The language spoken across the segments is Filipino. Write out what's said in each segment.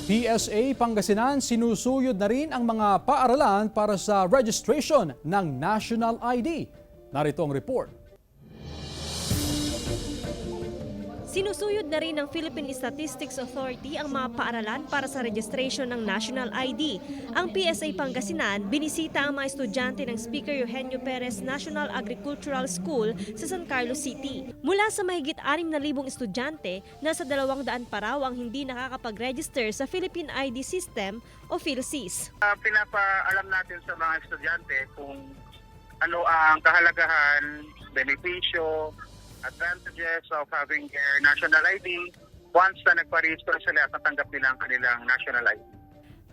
PSA Pangasinan sinusuyod na rin ang mga paaralan para sa registration ng National ID. Narito ang report. Sinusuyod na rin ng Philippine Statistics Authority ang mga paaralan para sa registration ng National ID. Ang PSA Pangasinan binisita ang mga estudyante ng Speaker Eugenio Perez National Agricultural School sa San Carlos City. Mula sa mahigit 6,000 estudyante, nasa 200 pa raw ang hindi nakakapag-register sa Philippine ID System o PhilSys. Pinapaalam natin sa mga estudyante kung ano ang kahalagahan, benepisyo, advantages of having their national ID once na nagpa-register sila at natanggap nila ang kanilang national ID.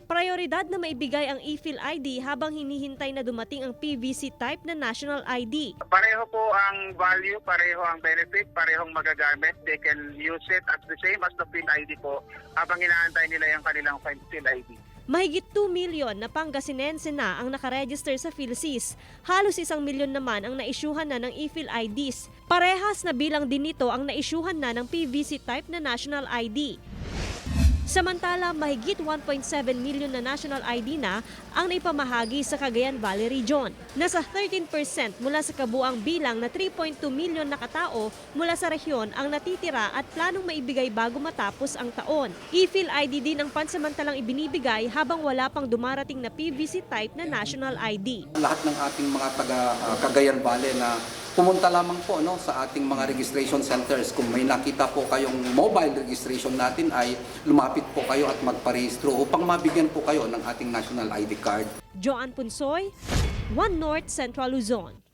Prioridad na maibigay ang e-Phil ID habang hinihintay na dumating ang PVC type na national ID. Pareho po ang value, pareho ang benefit, parehong magagamit. They can use it as the same as the Phil ID po habang inaantay nila yung kanilang Phil ID. Mahigit 2 milyon na Pangasinense na ang nakaregister sa PhilSys. Halos 1 milyon naman ang naisyuhan na ng e-Phil IDs. Parehas na bilang din nito ang naisyuhan na ng PVC type na national ID. Samantala, mahigit 1.7 milyon na national ID na ang naipamahagi sa Cagayan Valley Region. Nasa 13% mula sa kabuang bilang na 3.2 milyon na katao mula sa rehiyon ang natitira at planong maibigay bago matapos ang taon. e-Phil ID din ang pansamantalang ibinibigay habang wala pang dumarating na PVC type na national ID. Lahat ng ating mga taga Cagayan Valley na pumunta lamang po sa ating mga registration centers. Kung may nakita po kayong mobile registration natin ay lumapit po kayo at magparehistro upang mabigyan po kayo ng ating national ID card. Joan Punsoy, One North Central Luzon.